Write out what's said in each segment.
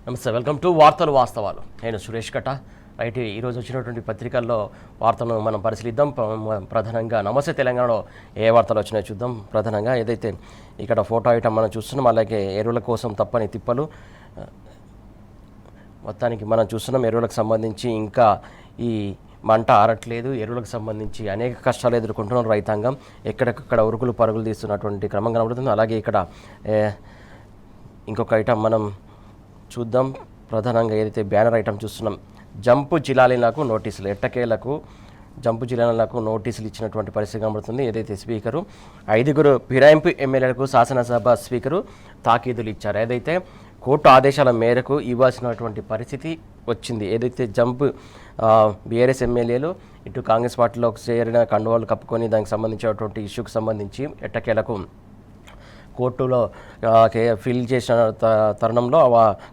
నమస్తే, welcome to వార్తలు వాస్తవాలు. నేను సురేష్ కట్ట. రైట్, ఈరోజు వచ్చినటువంటి పత్రికల్లో వార్తలను మనం పరిశీలిద్దాం. ప్రధానంగా నమస్తే తెలంగాణలో ఏ వార్తలు వచ్చినాయో చూద్దాం. ప్రధానంగా ఏదైతే ఇక్కడ ఫోటో ఐటమ్ మనం చూస్తున్నాం, అలాగే ఎరువుల కోసం తప్పని తిప్పలు, మొత్తానికి మనం చూస్తున్నాం. ఎరువులకు సంబంధించి ఇంకా ఈ మంట ఆరట్లేదు. ఎరువులకు సంబంధించి అనేక కష్టాలు ఎదుర్కొంటున్నారు రైతాంగం. ఎక్కడెక్కడ ఉరుకులు పరుగులు తీస్తున్నటువంటి క్రమం కనబడుతుంది. అలాగే ఇక్కడ ఇంకొక ఐటమ్ మనం చూద్దాం. ప్రధానంగా ఏదైతే బ్యానర్ ఐటమ్ చూస్తున్నాం, జంపు జిల్లాలకు నోటీసులు, ఎట్టకేలకు జంపు జిల్లాలకు నోటీసులు ఇచ్చినటువంటి పరిస్థితి కనబడుతుంది. ఏదైతే స్పీకరు 5 ఫిరాయింపు ఎమ్మెల్యేలకు శాసనసభ స్పీకరు తాకీదులు ఇచ్చారు. ఏదైతే కోర్టు ఆదేశాల మేరకు ఇవ్వాల్సినటువంటి పరిస్థితి వచ్చింది. ఏదైతే జంప్ బీఆర్ఎస్ ఎమ్మెల్యేలు ఇటు కాంగ్రెస్ పార్టీలోకి చేరిన కండువాలు కప్పుకొని దానికి సంబంధించినటువంటి ఇష్యూకి సంబంధించి ఎట్టకేలకు కోర్టులో ఫిల్ చేసిన తరుణంలో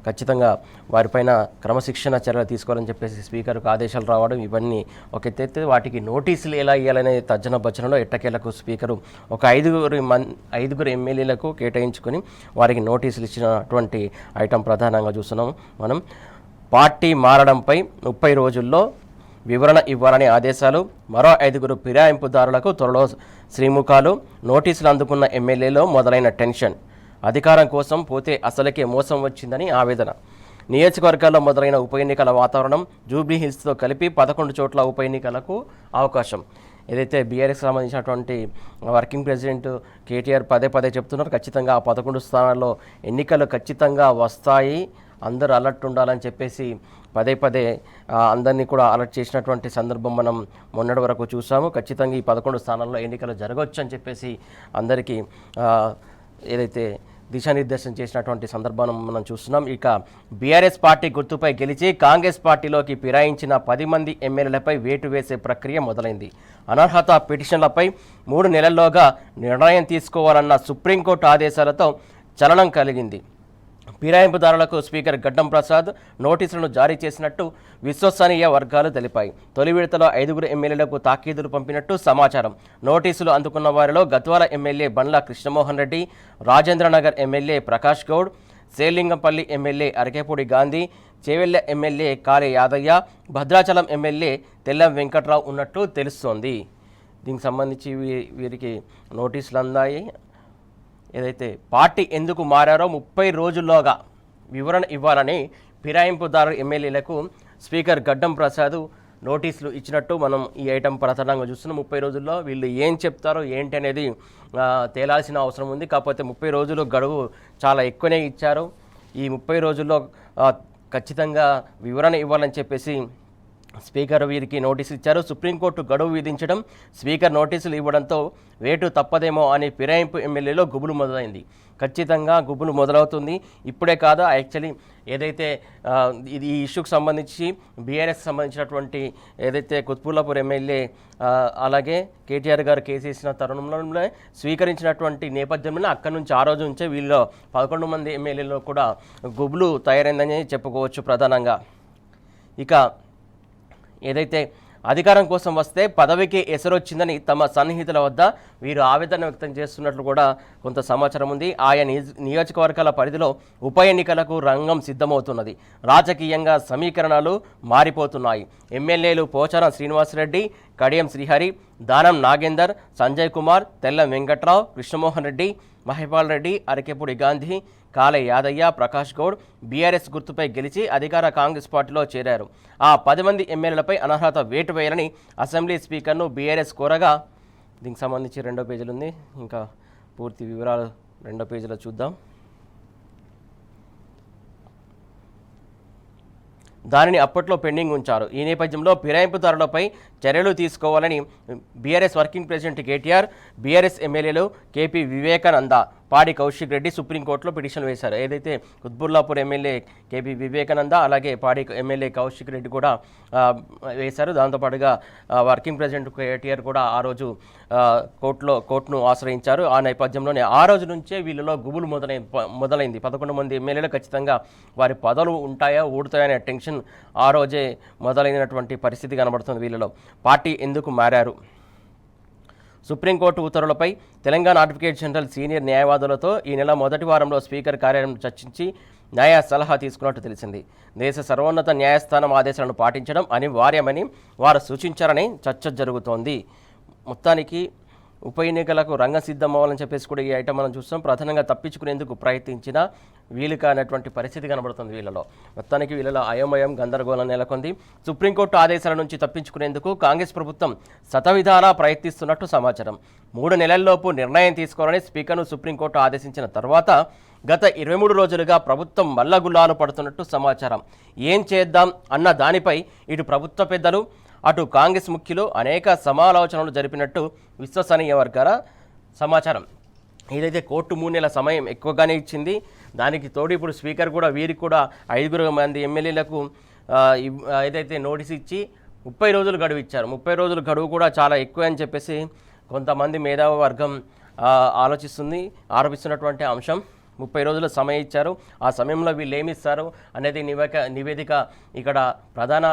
ఖచ్చితంగా వారిపైన క్రమశిక్షణ చర్యలు తీసుకోవాలని చెప్పేసి స్పీకర్కు ఆదేశాలు రావడం, ఇవన్నీ ఒక ఎత్తైతే వాటికి నోటీసులు ఎలా ఇవ్వాలనే తర్జన భర్జనలో ఎట్టకేలకు స్పీకరు ఒక 5 ఎమ్మెల్యేలకు కేటాయించుకొని వారికి నోటీసులు ఇచ్చినటువంటి ఐటమ్ ప్రధానంగా చూస్తున్నాం మనం. పార్టీ మారడంపై 30 రోజుల్లో వివరణ ఇవ్వాలని ఆదేశాలు, మరో 5 ఫిరాయింపుదారులకు త్వరలో శ్రీముఖాలు, నోటీసులు అందుకున్న ఎమ్మెల్యేలో మొదలైన టెన్షన్, అధికారం కోసం పోతే అసలుకే మోసం వచ్చిందని ఆవేదన, నియోజకవర్గాల్లో మొదలైన ఉప ఎన్నికల వాతావరణం, జూబ్లీ హిల్స్తో కలిపి 11 చోట్ల ఉప ఎన్నికలకు అవకాశం. ఏదైతే బీఆర్ఎస్ సంబంధించినటువంటి వర్కింగ్ ప్రెసిడెంట్ కేటీఆర్ పదే చెప్తున్నారు, ఖచ్చితంగా ఆ 11 స్థానాల్లో ఎన్నికలు ఖచ్చితంగా వస్తాయి, అందరూ అలర్ట్ ఉండాలని చెప్పేసి పదే అందరినీ కూడా అలర్ట్ చేసినటువంటి సందర్భం మనం మొన్నటి వరకు చూసాము. ఖచ్చితంగా ఈ 11 స్థానాల్లో ఎన్నికలు జరగవచ్చు అని చెప్పేసి అందరికీ ఏదైతే దిశానిర్దేశం చేసినటువంటి సందర్భాన్ని మనం చూస్తున్నాం. ఇక బీఆర్ఎస్ పార్టీ గుర్తుపై గెలిచి కాంగ్రెస్ పార్టీలోకి ఫిరాయించిన 10 మంది ఎమ్మెల్యేలపై వేటు వేసే ప్రక్రియ మొదలైంది. అనర్హత పిటిషన్లపై 3 నెలల్లోగా నిర్ణయం తీసుకోవాలన్న సుప్రీంకోర్టు ఆదేశాలతో చలనం కలిగింది. ఫిరాయింపుదారులకు స్పీకర్ గడ్డం ప్రసాద్ నోటీసులను జారీ చేసినట్టు విశ్వసనీయ వర్గాలు తెలిపాయి. తొలి విడతలో 5 ఎమ్మెల్యేలకు తాకీదులు పంపినట్టు సమాచారం. నోటీసులు అందుకున్న వారిలో Gadwal MLA Bandla Krishnamohan Reddy, Rajendranagar MLA Prakash Goud, Serilingampally MLA Arekapudi Gandhi, Chevella MLA Kale Yadaiah, Bhadrachalam MLA Tellam Venkatrao ఉన్నట్టు తెలుస్తోంది. దీనికి సంబంధించి వీరికి నోటీసులు అందాయి. ఏదైతే పార్టీ ఎందుకు మారారో 30 రోజుల్లోగా వివరణ ఇవ్వాలని ఫిరాయింపుదారు ఎమ్మెల్యేలకు స్పీకర్ గడ్డం ప్రసాద్ నోటీసులు ఇచ్చినట్టు మనం ఈ ఐటమ్ ప్రధానంగా చూస్తున్నాం. 30 రోజుల్లో వీళ్ళు ఏం చెప్తారో ఏంటి అనేది తేలాల్సిన అవసరం ఉంది. కాకపోతే 30 రోజులు గడువు చాలా ఎక్కువనే ఇచ్చారు. ఈ 30 రోజుల్లో ఖచ్చితంగా వివరణ ఇవ్వాలని చెప్పేసి స్పీకర్ వీరికి నోటీసులు ఇచ్చారు. సుప్రీంకోర్టు గడువు విధించడం, స్పీకర్ నోటీసులు ఇవ్వడంతో వేటు తప్పదేమో అని ఫిరాయింపు ఎమ్మెల్యేలో గుబులు మొదలైంది. ఖచ్చితంగా గుబులు మొదలవుతుంది. ఇప్పుడే కాదు, యాక్చువల్లీ ఏదైతే ఇది ఈ ఇష్యూకి సంబంధించి బీఆర్ఎస్ సంబంధించినటువంటి ఏదైతే కుత్బుల్లాపూర్ ఎమ్మెల్యే అలాగే కేటీఆర్ గారు కేసేసిన తరుణంలో స్వీకరించినటువంటి నేపథ్యంలో అక్కడి నుంచి ఆ రోజు నుంచే వీళ్ళు 11 మంది ఎమ్మెల్యేలో కూడా గుబులు తయారైందని చెప్పుకోవచ్చు ప్రధానంగా. ఇక ఏదైతే అధికారం కోసం వస్తే పదవికి ఎసరొచ్చిందని తమ సన్నిహితుల వద్ద వీరు ఆవేదన వ్యక్తం చేస్తున్నట్లు కూడా కొంత సమాచారం ఉంది. ఆయా నియోజకవర్గాల పరిధిలో ఉప ఎన్నికలకు రంగం సిద్ధమవుతున్నది. రాజకీయంగా సమీకరణలు మారిపోతున్నాయి. ఎమ్మెల్యేలు పోచారం శ్రీనివాసరెడ్డి, కడియం శ్రీహరి, దానం నాగేందర్, సంజయ్ కుమార్, తెల్లం వెంకట్రావు, కృష్ణమోహన్ రెడ్డి, మహిపాల్ రెడ్డి, అరకేపూడి గాంధీ, కాళే యాదయ్య, ప్రకాష్ గౌడ్ బీఆర్ఎస్ గుర్తుపై గెలిచి అధికార కాంగ్రెస్ పార్టీలో చేరారు. ఆ 10 మంది ఎమ్మెల్యేలపై అనర్హత వేటు వేయాలని అసెంబ్లీ స్పీకర్ను బీఆర్ఎస్ కోరగా, దీనికి సంబంధించి 2వ పేజీలు ఉంది. ఇంకా పూర్తి వివరాలు 2వ పేజీలో చూద్దాం. దానిని అప్పట్లో పెండింగ్ ఉంచారు. ఈ నేపథ్యంలో ఫిరాయింపుదారులపై చర్యలు తీసుకోవాలని BRS working president KTR, BRS ఎమ్మెల్యేలు కేపీ వివేకానంద, పాడి కౌశిక్ రెడ్డి సుప్రీంకోర్టులో పిటిషన్ వేశారు. ఏదైతే కుత్బుల్లాపూర్ ఎమ్మెల్యే కేపీ వివేకానంద అలాగే పాడి ఎమ్మెల్యే కౌశిక్ రెడ్డి కూడా వేశారు. దాంతోపాటుగా వర్కింగ్ ప్రెసిడెంట్ కేటీఆర్ కూడా ఆ రోజు కోర్టును ఆశ్రయించారు. ఆ నేపథ్యంలోనే ఆ రోజు నుంచే వీళ్ళలో గుబులు మొదలైంది. 11 మంది ఎమ్మెల్యేలు ఖచ్చితంగా వారి పదవులు ఉంటాయా ఊడుతాయనే టెన్షన్ ఆ రోజే మొదలైనటువంటి పరిస్థితి కనబడుతుంది వీళ్ళలో. పార్టీ ఎందుకు మారారు? సుప్రీంకోర్టు ఉత్తర్వులపై తెలంగాణ అడ్వకేట్ జనరల్ సీనియర్ న్యాయవాదులతో ఈ నెల మొదటి వారంలో స్పీకర్ కార్యాలయం చర్చించి న్యాయ సలహా తీసుకున్నట్టు తెలిసింది. దేశ సర్వోన్నత న్యాయస్థానం ఆదేశాలను పాటించడం అనివార్యమని వారు సూచించారని చర్చ జరుగుతోంది. మొత్తానికి ఉప ఎన్నికలకు రంగం సిద్ధమవ్వాలని చెప్పేసి కూడా ఈ ఐటమ్ మనం చూస్తాం. ప్రధానంగా తప్పించుకునేందుకు ప్రయత్నించిన వీలు కానటువంటి పరిస్థితి కనబడుతుంది వీళ్ళలో. మొత్తానికి వీళ్ళలో అయోమయం గందరగోళం నెలకొంది. సుప్రీంకోర్టు ఆదేశాల నుంచి తప్పించుకునేందుకు కాంగ్రెస్ ప్రభుత్వం శతవిధాలా ప్రయత్నిస్తున్నట్టు సమాచారం. 3 నెలల్లోపు నిర్ణయం తీసుకోవాలని స్పీకర్ను సుప్రీంకోర్టు ఆదేశించిన తర్వాత గత 23 రోజులుగా ప్రభుత్వం మల్లగుల్లాలు పడుతున్నట్టు సమాచారం. ఏం చేద్దాం అన్న దానిపై ఇటు ప్రభుత్వ పెద్దలు అటు కాంగ్రెస్ ముఖ్యులు అనేక సమాలోచనలు జరిపినట్టు విశ్వసనీయ వర్గాల సమాచారం. ఏదైతే కోర్టు 3 నెలల సమయం ఎక్కువగానే ఇచ్చింది, దానికి తోడు ఇప్పుడు స్పీకర్ కూడా వీరికి కూడా 5 మంది ఎమ్మెల్యేలకు ఏదైతే నోటీస్ ఇచ్చి 30 రోజులు గడువు ఇచ్చారు. 30 రోజులు గడువు కూడా చాలా ఎక్కువ అని చెప్పేసి కొంతమంది మేధావి వర్గం ఆరోపిస్తున్నటువంటి అంశం. 30 రోజుల సమయం ఇచ్చారు. ఆ సమయంలో వీళ్ళు ఏమిస్తారు అనేది నివేదిక ఇక్కడ ప్రధాన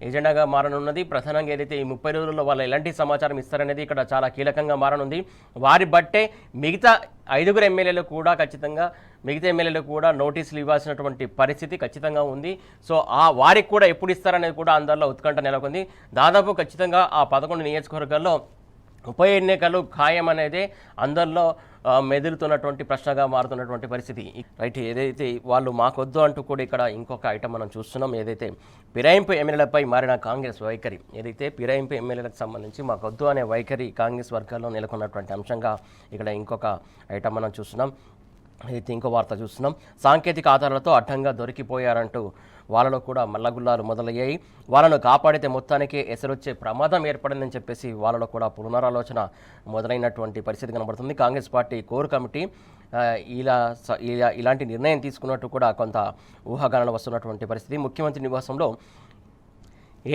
ఎజెండాగా మారనున్నది. ప్రధానంగా ఏదైతే ఈ 30 రోజుల్లో వాళ్ళు ఎలాంటి సమాచారం ఇస్తారనేది ఇక్కడ చాలా కీలకంగా మారనుంది. వారి బట్టే మిగతా 5 ఎమ్మెల్యేలు కూడా మిగతా కూడా నోటీసులు ఇవ్వాల్సినటువంటి పరిస్థితి ఖచ్చితంగా ఉంది. సో వారికి కూడా ఎప్పుడు ఇస్తారనేది కూడా అందరిలో ఉత్కంఠ నెలకొంది. దాదాపు ఖచ్చితంగా ఆ 11 నియోజకవర్గాల్లో ఉప ఎన్నికలు ఖాయం అనేది అందరిలో మెదులుతున్నటువంటి ప్రశ్నగా మారుతున్నటువంటి పరిస్థితి. రైట్, ఏదైతే వాళ్ళు మాకొద్దు అంటూ కూడా ఇక్కడ ఇంకొక ఐటమ్ మనం చూస్తున్నాం. ఏదైతే ఫిరాయింపు ఎమ్మెల్యేలపై మారిన కాంగ్రెస్ వైఖరి, ఏదైతే ఫిరాయింపు ఎమ్మెల్యేలకు సంబంధించి మాకొద్దు అనే వైఖరి కాంగ్రెస్ వర్గాల్లో నెలకొన్నటువంటి అంశంగా ఇక్కడ ఇంకొక ఐటమ్ మనం చూస్తున్నాం. అయితే ఇంకో వార్త చూస్తున్నాం. సాంకేతిక ఆధారాలతో అడ్డంగా దొరికిపోయారంటూ వాళ్ళలో కూడా మల్లగుల్లాలు మొదలయ్యాయి. వాళ్ళను కాపాడితే మొత్తానికి ఎసరొచ్చే ప్రమాదం ఏర్పడిందని చెప్పేసి వాళ్ళలో కూడా పునరాలోచన మొదలైనటువంటి పరిస్థితి కనబడుతుంది. కాంగ్రెస్ పార్టీ కోర్ కమిటీ ఇలాంటి నిర్ణయం తీసుకున్నట్టు కూడా కొంత ఊహాగానాలు వస్తున్నటువంటి పరిస్థితి. ముఖ్యమంత్రి నివాసంలో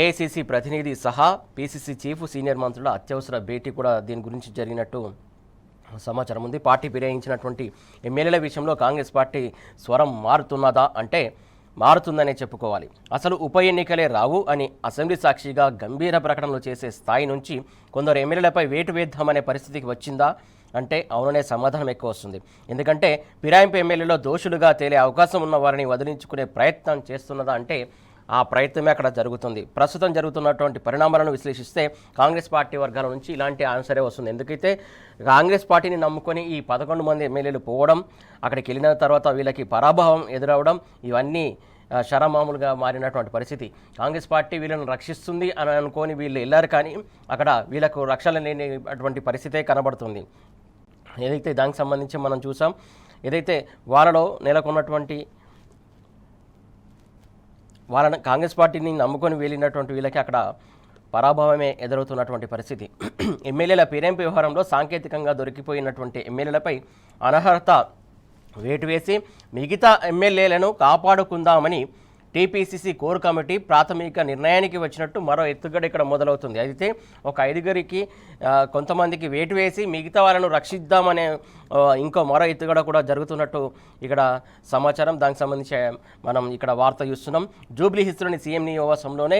ఏఐసిసి ప్రతినిధి సహా పిసిసి చీఫ్ సీనియర్ మంత్రుల అత్యవసర భేటీ కూడా దీని గురించి జరిగినట్టు సమాచారం ఉంది. పార్టీ ఫిరాయించినటువంటి ఎమ్మెల్యేల విషయంలో కాంగ్రెస్ పార్టీ స్వరం మారుతున్నదా అంటే మారుతుందనే చెప్పుకోవాలి. అసలు ఉప ఎన్నికలే రావు అని అసెంబ్లీ సాక్షిగా గంభీర ప్రకటనలు చేసే స్థాయి నుంచి కొందరు ఎమ్మెల్యేలపై వేటు వేద్దామనే పరిస్థితికి వచ్చిందా అంటే అవుననే సమాధానం ఎక్కువ వస్తుంది. ఎందుకంటే ఫిరాయింపు ఎమ్మెల్యేలో దోషులుగా తేలే అవకాశం ఉన్న వారిని వదిలించుకునే ప్రయత్నం చేస్తున్నదా అంటే ఆ ప్రయత్నమే అక్కడ జరుగుతుంది. ప్రస్తుతం జరుగుతున్నటువంటి పరిణామాలను విశ్లేషిస్తే కాంగ్రెస్ పార్టీ వర్గాల నుంచి ఇలాంటి ఆన్సరే వస్తుంది. ఎందుకైతే కాంగ్రెస్ పార్టీని నమ్ముకొని ఈ 11 మంది ఎమ్మెల్యేలు పోవడం, అక్కడికి వెళ్ళిన తర్వాత వీళ్ళకి పరాభవం ఎదురవడం, ఇవన్నీ శరమామూలుగా మారినటువంటి పరిస్థితి. కాంగ్రెస్ పార్టీ వీళ్ళని రక్షిస్తుంది అని అనుకొని వీళ్ళు వెళ్ళారు, కానీ అక్కడ వీళ్ళకు రక్షణ లేనటువంటి పరిస్థితే కనబడుతుంది. ఏదైతే దానికి సంబంధించి మనం చూసాం, ఏదైతే వాళ్ళలో నెలకొన్నటువంటి వాళ్ళని కాంగ్రెస్ పార్టీని నమ్ముకొని వెళ్ళినటువంటి వీళ్ళకి అక్కడ పరాభవమే ఎదురవుతున్నటువంటి పరిస్థితి. ఎమ్మెల్యేల ఫిరాయింపు వ్యవహారంలో సాంకేతికంగా దొరికిపోయినటువంటి ఎమ్మెల్యేలపై అనర్హత వేటు వేసి మిగతా ఎమ్మెల్యేలను కాపాడుకుందామని టీపీసీసీ కోర్ కమిటీ ప్రాథమిక నిర్ణయానికి వచ్చినట్టు మరో ఎత్తుగడ ఇక్కడ మొదలవుతుంది. అయితే ఒక 5 కొంతమందికి వేటు వేసి మిగతా వాళ్ళను రక్షిద్దామనే ఇంకో మరో ఎత్తుగడ కూడా జరుగుతున్నట్టు ఇక్కడ సమాచారం. దానికి సంబంధించి మనం ఇక్కడ వార్త చూస్తున్నాం. జూబ్లీ హిల్స్లోని సీఎం నివాసంలోనే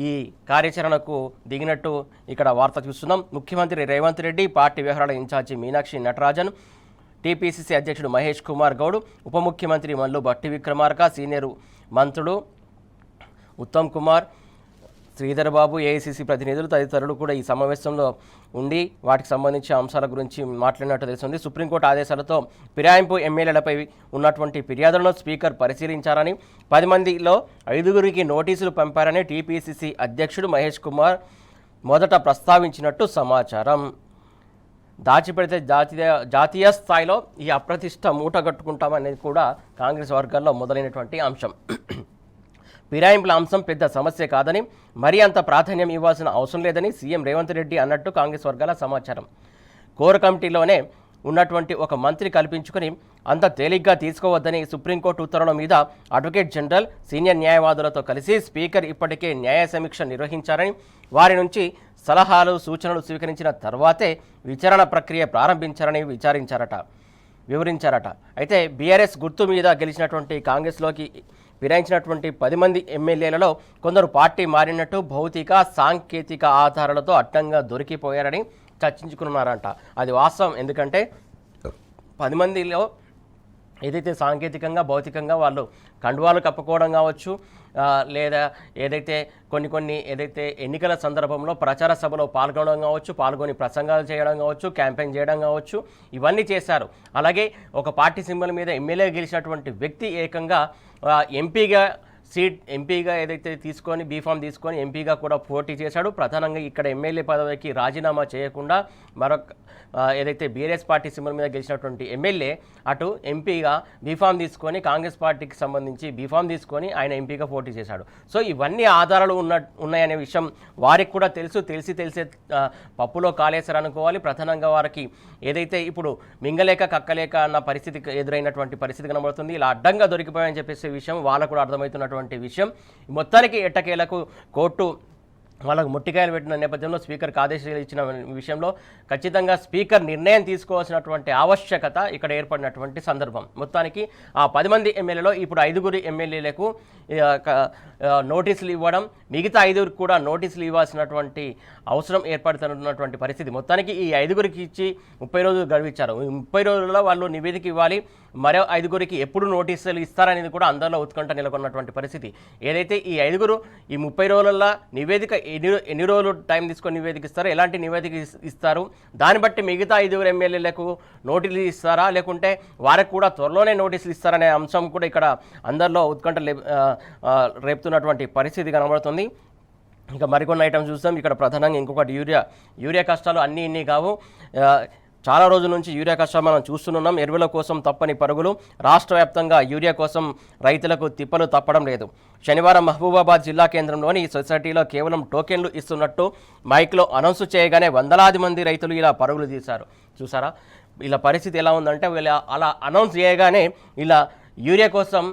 ఈ కార్యాచరణకు దిగినట్టు ఇక్కడ వార్త చూస్తున్నాం. ముఖ్యమంత్రి రేవంత్ రెడ్డి, పార్టీ వ్యవహారాల ఇన్ఛార్జి మీనాక్షి నటరాజన్, టీపీసీసీ అధ్యక్షుడు మహేష్ కుమార్ గౌడ్, ఉప ముఖ్యమంత్రి మల్లు భట్టి విక్రమార్క, సీనియర్ మంత్రులు ఉత్తమ్ కుమార్, శ్రీధర్ బాబు, ఏఐసిసి ప్రతినిధులు తదితరులు కూడా ఈ సమావేశంలో ఉండి వాటికి సంబంధించిన అంశాల గురించి మాట్లాడినట్టు తెలుస్తుంది. సుప్రీంకోర్టు ఆదేశాలతో ఫిరాయింపు ఎమ్మెల్యేలపై ఉన్నటువంటి ఫిర్యాదులను స్పీకర్ పరిశీలించారని, 10 మందిలో 5 నోటీసులు పంపారని టీపీసీసీ అధ్యక్షుడు మహేష్ కుమార్ మొదట ప్రస్తావించినట్టు సమాచారం. దాచిపెడితే జాతీయ స్థాయిలో ఈ అప్రతిష్ట మూటగట్టుకుంటామనేది కూడా కాంగ్రెస్ వర్గాల్లో మొదలైనటువంటి అంశం. ఫిరాయింపుల అంశం పెద్ద సమస్య కాదని, మరీ అంత ప్రాధాన్యం ఇవ్వాల్సిన అవసరం లేదని సీఎం రేవంత్ రెడ్డి అన్నట్టు కాంగ్రెస్ వర్గాల సమాచారం. కోర్ కమిటీలోనే ఉన్నటువంటి ఒక మంత్రి కల్పించుకొని అంత తేలిగ్గా తీసుకోవద్దని సుప్రీంకోర్టు ఉత్తర్వుల మీద అడ్వకేట్ జనరల్, సీనియర్ న్యాయవాదులతో కలిసి స్పీకర్ ఇప్పటికే న్యాయ సమీక్ష నిర్వహించారని, వారి నుంచి సలహాలు సూచనలు స్వీకరించిన తర్వాతే విచారణ ప్రక్రియ ప్రారంభించారని వివరించారట. అయితే బీఆర్ఎస్ గుర్తు మీద గెలిచినటువంటి కాంగ్రెస్లోకి ఫిరాయించినటువంటి 10 మంది ఎమ్మెల్యేలలో కొందరు పార్టీ మారినట్టు భౌతిక సాంకేతిక ఆధారాలతో అడ్డంగా దొరికిపోయారని చర్చించుకున్నారంట. అది వాస్తవం. ఎందుకంటే 10 మందిలో ఏదైతే సాంకేతికంగా భౌతికంగా వాళ్ళు కండువాలు కప్పుకోవడం కావచ్చు, లేదా ఏదైతే కొన్ని ఏదైతే ఎన్నికల సందర్భంలో ప్రచార సభలో పాల్గొని ప్రసంగాలు చేయడం కావచ్చు, క్యాంపెయిన్ చేయడం కావచ్చు, ఇవన్నీ చేశారు. అలాగే ఒక పార్టీ సింబల్ మీద ఎమ్మెల్యే గెలిచినటువంటి వ్యక్తి ఏకంగా ఎంపీగా ఏదైతే తీసుకొని బీఫామ్ తీసుకొని ఎంపీగా కూడా పోటీ చేశాడు. ప్రధానంగా ఇక్కడ ఎమ్మెల్యే పదవికి రాజీనామా చేయకుండా మరొక ఏదైతే బీఆర్ఎస్ పార్టీ సింబల్ మీద గెలిచినటువంటి ఎమ్మెల్యే అటు ఎంపీగా బీఫామ్ తీసుకొని కాంగ్రెస్ పార్టీకి సంబంధించి బీఫామ్ తీసుకొని ఆయన ఎంపీగా పోటీ చేశాడు. సో ఇవన్నీ ఆధారాలు ఉన్నాయనే విషయం వారికి కూడా తెలిసే పప్పులో కాలేశారు అనుకోవాలి. ప్రధానంగా వారికి ఏదైతే ఇప్పుడు మింగలేక కక్కలేక అన్న పరిస్థితి ఎదురైనటువంటి పరిస్థితి కనబడుతుంది. ఇలా అడ్డంగా దొరికిపోయాయని చెప్పేసి విషయం వాళ్ళకు కూడా అర్థమవుతున్నటువంటి విషయం. మొత్తానికి ఎట్టకేలకు కోర్టు వాళ్ళకు ముట్టికాయలు పెట్టిన నేపథ్యంలో స్పీకర్కి ఆదేశాలు ఇచ్చిన విషయంలో ఖచ్చితంగా స్పీకర్ నిర్ణయం తీసుకోవాల్సినటువంటి ఆవశ్యకత ఇక్కడ ఏర్పడినటువంటి సందర్భం. మొత్తానికి ఆ 10 మంది ఎమ్మెల్యేలో ఇప్పుడు 5 ఎమ్మెల్యేలకు నోటీసులు ఇవ్వడం, మిగతా 5 కూడా నోటీసులు ఇవ్వాల్సినటువంటి అవసరం ఏర్పడుతున్నటువంటి పరిస్థితి. మొత్తానికి ఈ 5 ఇచ్చి 30 రోజులు గడువిచ్చారు. ఈ 30 రోజుల్లో వాళ్ళు నివేదిక ఇవ్వాలి. మరో 5 ఎప్పుడు నోటీసులు ఇస్తారనేది కూడా అందరిలో ఉత్కంఠ నెలకొన్నటువంటి పరిస్థితి. ఏదైతే ఈ 5 ఈ 30 రోజుల్లో నివేదిక ఎన్ని రోజులు టైం తీసుకొని నివేదిక ఇస్తారో, ఎలాంటి నివేదిక ఇస్తారు, దాన్ని బట్టి మిగతా 5 ఎమ్మెల్యేలకు నోటీసులు ఇస్తారా, లేకుంటే వారికి కూడా త్వరలోనే నోటీసులు ఇస్తారనే అంశం కూడా ఇక్కడ అందరిలో ఉత్కంఠ రేపుతున్నటువంటి పరిస్థితి కనబడుతుంది. ఇంకా మరికొన్ని ఐటమ్స్ చూస్తాం. ఇక్కడ ప్రధానంగా ఇంకొకటి యూరియా కష్టాలు అన్నీ కావు. చాలా రోజుల నుంచి యూరియా కష్టాలు మనం చూస్తున్నాం. ఎరువుల కోసం తప్పని పరుగులు. రాష్ట్ర వ్యాప్తంగా యూరియా కోసం రైతులకు తిప్పలు తప్పడం లేదు. శనివారం మహబూబాబాద్ జిల్లా కేంద్రంలోని ఈ సొసైటీలో కేవలం టోకెన్లు ఇస్తున్నట్టు మైక్లో అనౌన్స్ చేయగానే వందలాది మంది రైతులు ఇలా పరుగులు తీశారు. చూసారా ఇలా పరిస్థితి ఎలా ఉందంటే, వీళ్ళు అలా అనౌన్స్ చేయగానే ఇలా యూరియా కోసం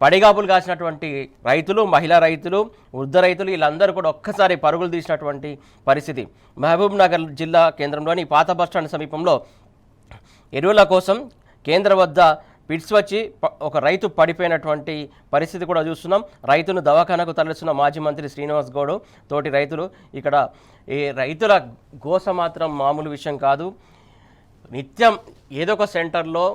పడిగాపులు కాసినటువంటి రైతులు, మహిళా రైతులు, వృద్ధ రైతులు వీళ్ళందరూ కూడా ఒక్కసారి పరుగులు తీసినటువంటి పరిస్థితి. మహబూబ్ నగర్ జిల్లా కేంద్రంలోని పాత బస్టాండ్ సమీపంలో ఎరువుల కోసం కేంద్రం వద్ద పిట్స్ వచ్చి ఒక రైతు పడిపోయినటువంటి పరిస్థితి కూడా చూస్తున్నాం. రైతును దవాఖానకు తరలిస్తున్న మాజీ మంత్రి శ్రీనివాస్ గౌడ్ తోటి రైతులు. ఇక్కడ ఈ రైతుల గోస మాత్రం మామూలు విషయం కాదు. నిత్యం ఏదో ఒక సెంటర్లో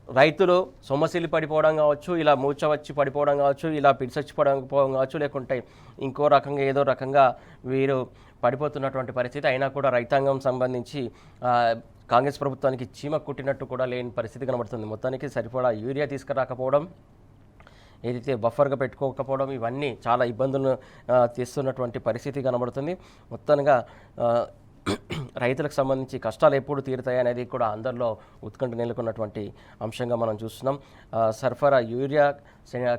రైతులు సొమ్మసిల్లి పడిపోవడం కావచ్చు, ఇలా మూర్ఛ వచ్చి పడిపోవడం కావచ్చు, ఇలా పిడిసి వచ్చి పడిపోవడం కావచ్చు, లేకుంటే ఇంకో రకంగా ఏదో రకంగా వీరు పడిపోతున్నటువంటి పరిస్థితి. అయినా కూడా రైతాంగం సంబంధించి కాంగ్రెస్ ప్రభుత్వానికి చీమ కుట్టినట్టు కూడా లేని పరిస్థితి కనబడుతుంది. మొత్తానికి సరిపడా యూరియా తీసుకురాకపోవడం, ఏదైతే బఫర్గా పెట్టుకోకపోవడం, ఇవన్నీ చాలా ఇబ్బందులను తీస్తున్నటువంటి పరిస్థితి కనబడుతుంది. మొత్తంగా రైతులకు సంబంధించి కష్టాలు ఎప్పుడు తీరుతాయి అనేది కూడా అందరిలో ఉత్కంఠ నెలకొన్నటువంటి అంశంగా మనం చూస్తున్నాం. సరఫరా యూరియా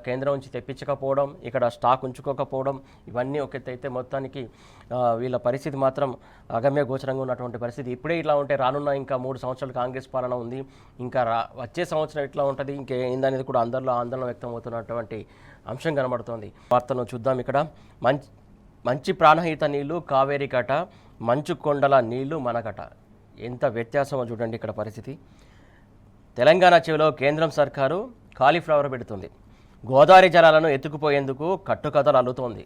కేంద్రం నుంచి తెప్పించకపోవడం, ఇక్కడ స్టాక్ ఉంచుకోకపోవడం, ఇవన్నీ ఒక ఎత్తైతే మొత్తానికి వీళ్ళ పరిస్థితి మాత్రం అగమ్య గోచరంగా ఉన్నటువంటి పరిస్థితి. ఇప్పుడే ఇట్లా ఉంటే రానున్న ఇంకా 3 సంవత్సరాలు కాంగ్రెస్ పాలన ఉంది, ఇంకా వచ్చే సంవత్సరం ఎట్లా ఉంటుంది, ఇంకేందనేది కూడా అందరిలో ఆందోళన వ్యక్తం అవుతున్నటువంటి అంశం కనబడుతోంది. వార్తను చూద్దాం. ఇక్కడ మంచి ప్రాణహిత నీళ్లు కావేరి కట, మంచు కొండల నీళ్లు మనకట. ఎంత వ్యత్యాసమో చూడండి ఇక్కడ పరిస్థితి. తెలంగాణ చెవిలో కేంద్రం సర్కారు కాలీఫ్లవర్ పెడుతుంది. గోదావరి జలాలను ఎత్తుకుపోయేందుకు కట్టుకథలు అల్లుతోంది.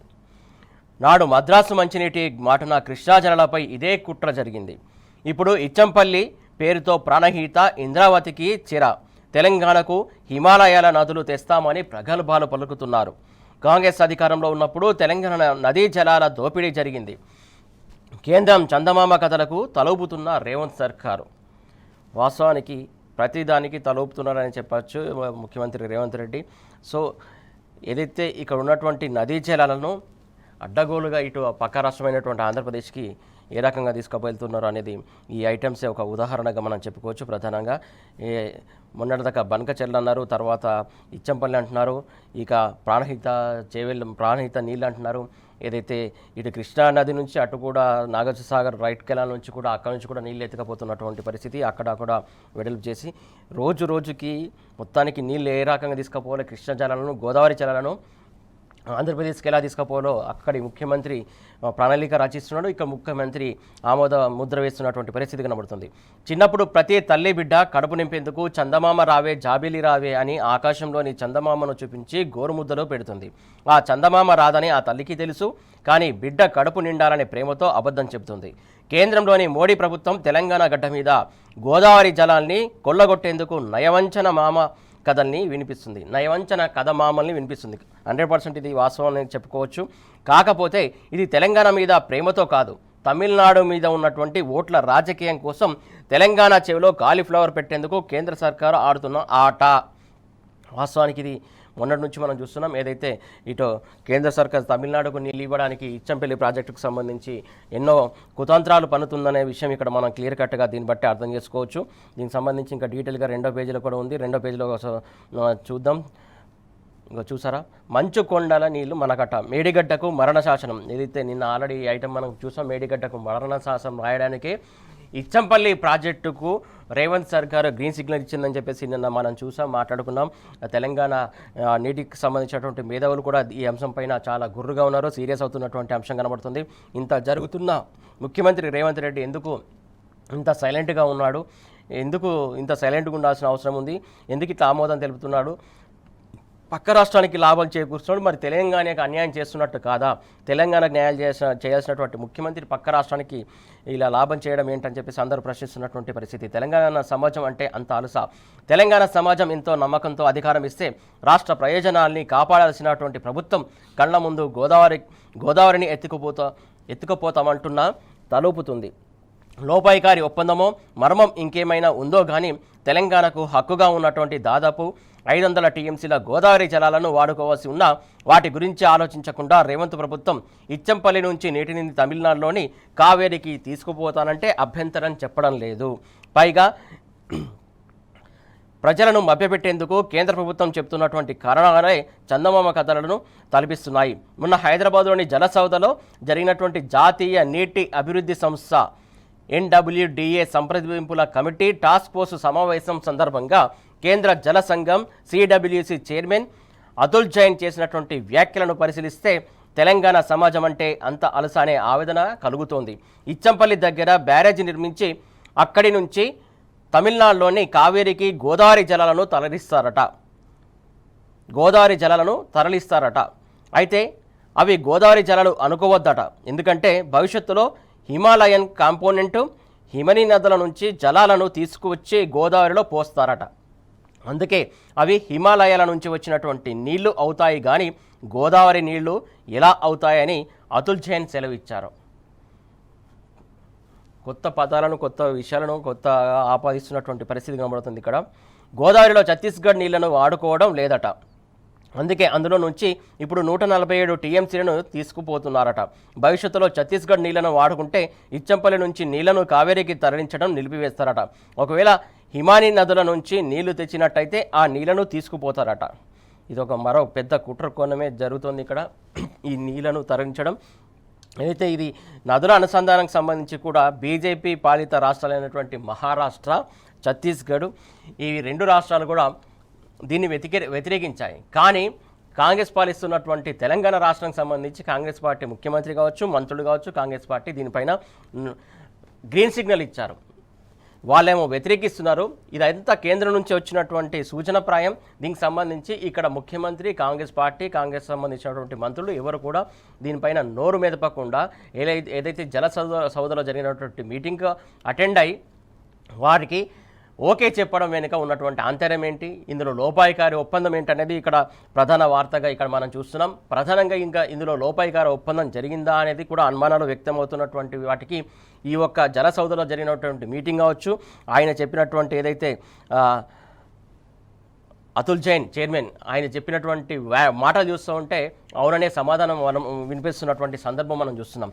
నాడు మద్రాసు మంచినీటి మాటున కృష్ణా జలాలపై ఇదే కుట్ర జరిగింది. ఇప్పుడు ఇచ్చంపల్లి పేరుతో ప్రాణహిత ఇంద్రావతికి చిర. తెలంగాణకు హిమాలయాల నదులు తెస్తామని ప్రగల్భాలు పలుకుతున్నారు. కాంగ్రెస్ అధికారంలో ఉన్నప్పుడు తెలంగాణ నదీ జలాల దోపిడీ జరిగింది. కేంద్రం చందమామ కథలకు తలూపుతున్న రేవంత్ సర్కారు. వాస్తవానికి ప్రతిదానికి తలూపుతున్నారని చెప్పచ్చు ముఖ్యమంత్రి రేవంత్ రెడ్డి. సో ఏదైతే ఇక్కడ ఉన్నటువంటి నదీ జలాలను అడ్డగోలుగా ఇటు పక్క రాష్ట్రమైనటువంటి ఆంధ్రప్రదేశ్కి ఏ రకంగా తీసుకువెళ్తున్నారు అనేది ఈ ఐటమ్సే ఒక ఉదాహరణగా మనం చెప్పుకోవచ్చు. ప్రధానంగా మొన్నటిదాకా బనకచెర్ల అన్నారు, తర్వాత ఇచ్చంపల్లి అంటున్నారు, ఇక ప్రాణహిత నీళ్ళు అంటున్నారు. ఏదైతే ఇటు కృష్ణా నది నుంచి అటు కూడా నాగార్జునసాగర్ రైట్ కెనాల్ నుంచి కూడా అక్కడ నుంచి కూడా నీళ్ళు ఎత్తుకపోతున్నటువంటి పరిస్థితి. అక్కడ వెడల్పు చేసి రోజుకి మొత్తానికి నీళ్ళు ఏ రకంగా తీసుకుపోవాలి, కృష్ణా జలాలను, గోదావరి జలాలను ఆంధ్రప్రదేశ్కి ఎలా తీసుకుపోవాలో అక్కడి ముఖ్యమంత్రి ప్రణాళిక రచిస్తున్నాడు. ఇక ముఖ్యమంత్రి ఆమోద ముద్ర వేస్తున్నటువంటి పరిస్థితి కనబడుతుంది. చిన్నప్పుడు ప్రతి తల్లి బిడ్డ కడుపు నింపేందుకు చందమామ రావే జాబిలి రావే అని ఆకాశంలోని చందమామను చూపించి గోరుముద్దలో పెడుతుంది. ఆ చందమామ రాదని ఆ తల్లికి తెలుసు, కానీ బిడ్డ కడుపు నిండాలనే ప్రేమతో అబద్ధం చెబుతుంది. కేంద్రంలోని మోడీ ప్రభుత్వం తెలంగాణ గడ్డ మీద గోదావరి జలాల్ని కొల్లగొట్టేందుకు నయవంచన మామ కథల్ని వినిపిస్తుంది. నయవంచన కథ మామల్ని వినిపిస్తుంది. 100% ఇది వాస్తవం అని చెప్పుకోవచ్చు. కాకపోతే ఇది తెలంగాణ మీద ప్రేమతో కాదు, తమిళనాడు మీద ఉన్నటువంటి ఓట్ల రాజకీయం కోసం తెలంగాణ చెవిలో కాలీఫ్లవర్ పెట్టేందుకు కేంద్ర సర్కారు ఆడుతున్న ఆట. వాస్తవానికి ఇది మొన్నటి నుంచి మనం చూస్తున్నాం. ఏదైతే ఇటు కేంద్ర సర్కార్ తమిళనాడుకు నీళ్ళు ఇవ్వడానికి ఇచ్చంపల్లి ప్రాజెక్టుకు సంబంధించి ఎన్నో కుతంత్రాలు పన్నుతుందనే విషయం ఇక్కడ మనం క్లియర్ కట్గా దీన్ని బట్టి అర్థం చేసుకోవచ్చు. దీనికి సంబంధించి ఇంకా డీటెయిల్గా 2వ పేజీలో కూడా ఉంది. 2వ పేజీలో చూద్దాం. ఇంకా చూసారా, మంచు కొండల నీళ్లు మనకట, మేడిగడ్డకు మరణ శాసనం. ఏదైతే నిన్న ఆల్రెడీ ఈ ఐటమ్ మనం చూసాం. మేడిగడ్డకు మరణ శాసనం రాయడానికి ఇచ్చంపల్లి ప్రాజెక్టుకు రేవంత్ సర్కార్ గ్రీన్ సిగ్నల్ ఇచ్చిందని చెప్పేసి నిన్న మనం చూసాం, మాట్లాడుకున్నాం. తెలంగాణ నీటికి సంబంధించినటువంటి మేధావులు కూడా ఈ అంశం పైన చాలా గుర్రుగా ఉన్నారు, సీరియస్ అవుతున్నటువంటి అంశం కనబడుతుంది. ఇంత జరుగుతున్న ముఖ్యమంత్రి రేవంత్ రెడ్డి ఎందుకు ఇంత సైలెంట్గా ఉన్నాడు, ఎందుకు ఇంత సైలెంట్గా ఉండాల్సిన అవసరం ఉంది, ఎందుకు ఇట్లా ఆమోదం తెలుపుతున్నాడు, పక్క రాష్ట్రానికి లాభం చేకూరుస్తున్నాడు, మరి తెలంగాణకు అన్యాయం చేస్తున్నట్టు కాదా, తెలంగాణకు న్యాయం చేయాల్సినటువంటి ముఖ్యమంత్రి పక్క రాష్ట్రానికి ఇలా లాభం చేయడం ఏంటని చెప్పేసి అందరూ ప్రశ్నిస్తున్నటువంటి పరిస్థితి. తెలంగాణ సమాజం అంటే అంత అలుస, తెలంగాణ సమాజం ఎంతో నమ్మకంతో అధికారం ఇస్తే రాష్ట్ర ప్రయోజనాల్ని కాపాడాల్సినటువంటి ప్రభుత్వం కళ్ళ ముందు గోదావరిని ఎత్తుకుపోతామంటున్నా తలూపుతుంది. లోపాయికారి ఒప్పందమో మర్మం ఇంకేమైనా ఉందో కానీ తెలంగాణకు హక్కుగా ఉన్నటువంటి దాదాపు 500 టీఎంసీల గోదావరి జలాలను వాడుకోవాల్సి ఉన్నా వాటి గురించి ఆలోచించకుండా రేవంత్ ప్రభుత్వం ఇచ్చంపల్లి నుంచి నీటిని తమిళనాడులోని కావేరికి తీసుకుపోతానంటే అభ్యంతరం చెప్పడం లేదు. పైగా ప్రజలను మభ్యపెట్టేందుకు కేంద్ర ప్రభుత్వం చెప్తున్నటువంటి కారణాలే చందమామ కథలను తలపిస్తున్నాయి. మొన్న హైదరాబాద్లోని జలసౌధలో జరిగినటువంటి జాతీయ నీటి అభివృద్ధి సంస్థ NWDA సంప్రదింపుల కమిటీ టాస్క్ ఫోర్స్ సమావేశం సందర్భంగా కేంద్ర జల సంఘం CWC చైర్మన్ అతుల్ జైన్ చేసినటువంటి వ్యాఖ్యలను పరిశీలిస్తే తెలంగాణ సమాజం అంటే అంత అలస అనే ఆవేదన కలుగుతోంది. ఇచ్చంపల్లి దగ్గర బ్యారేజీ నిర్మించి అక్కడి నుంచి తమిళనాడులోని కావేరికి గోదావరి జలాలను తరలిస్తారట. అయితే అవి గోదావరి జలాలు అనుకోవద్దట. ఎందుకంటే భవిష్యత్తులో హిమాలయన్ కాంపోనెంటు హిమనీ నదుల నుంచి జలాలను తీసుకువచ్చి గోదావరిలో పోస్తారట. అందుకే అవి హిమాలయాల నుంచి వచ్చినటువంటి నీళ్లు అవుతాయి కానీ గోదావరి నీళ్లు ఎలా అవుతాయని అతుల్ జైన్ సెలవిచ్చారు. కొత్త పదాలను, కొత్త విషయాలను కొత్త ఆపాదిస్తున్నటువంటి పరిస్థితి కనబడుతుంది. ఇక్కడ గోదావరిలో ఛత్తీస్గఢ్ నీళ్లను వాడుకోవడం లేదట. అందుకే అందులో నుంచి ఇప్పుడు 147 టీఎంసీలను తీసుకుపోతున్నారట. భవిష్యత్తులో ఛత్తీస్గఢ్ నీళ్లను వాడుకుంటే ఇచ్చంపల్లి నుంచి నీళ్లను కావేరికి తరలించడం నిలిపివేస్తారట. ఒకవేళ హిమానీ నదుల నుంచి నీళ్లు తెచ్చినట్టయితే ఆ నీళ్లను తీసుకుపోతారట. ఇది మరో పెద్ద కుట్ర కోణమే జరుగుతుంది ఇక్కడ, ఈ నీళ్లను తరలించడం. అయితే ఇది నదుల అనుసంధానానికి సంబంధించి కూడా బీజేపీ పాలిత రాష్ట్రాలైనటువంటి మహారాష్ట్ర, ఛత్తీస్గఢ్, ఈ 2 రాష్ట్రాలు కూడా దీన్ని వ్యతిరేకించాయి. కానీ కాంగ్రెస్ పాలిస్తున్నటువంటి తెలంగాణ రాష్ట్రానికి సంబంధించి కాంగ్రెస్ పార్టీ ముఖ్యమంత్రి కావచ్చు, మంత్రులు కావచ్చు, కాంగ్రెస్ పార్టీ దీనిపైన గ్రీన్ సిగ్నల్ ఇచ్చారు. వాళ్ళేమో వ్యతిరేకిస్తున్నారు. ఇదంతా కేంద్రం నుంచి వచ్చినటువంటి సూచనప్రాయం. దీనికి సంబంధించి ఇక్కడ ముఖ్యమంత్రి, కాంగ్రెస్ పార్టీ, కాంగ్రెస్ సంబంధించినటువంటి మంత్రులు ఎవరు కూడా దీనిపైన నోరు మెదపకుండా ఏదైతే జల సౌధలో జరిగినటువంటి మీటింగ్ అటెండ్ అయ్యి వారికి ఓకే చెప్పడం వెనుక ఉన్నటువంటి ఆంతర్యం ఏంటి, ఇందులో లోపాయికారి ఒప్పందం ఏంటనేది ఇక్కడ ప్రధాన వార్తగా ఇక్కడ మనం చూస్తున్నాం. ప్రధానంగా ఇంకా ఇందులో లోపాయికారి ఒప్పందం జరిగిందా అనేది కూడా అనుమానాలు వ్యక్తమవుతున్నటువంటి వాటికి ఈ ఒక్క జల సౌధలో జరిగినటువంటి మీటింగ్ కావచ్చు, ఆయన చెప్పినటువంటి ఏదైతే అతుల్ జైన్ చైర్మన్ ఆయన చెప్పినటువంటి మాటలు చూస్తూ ఉంటే అవుననే సమాధానం మనం వినిపిస్తున్నటువంటి సందర్భం మనం చూస్తున్నాం.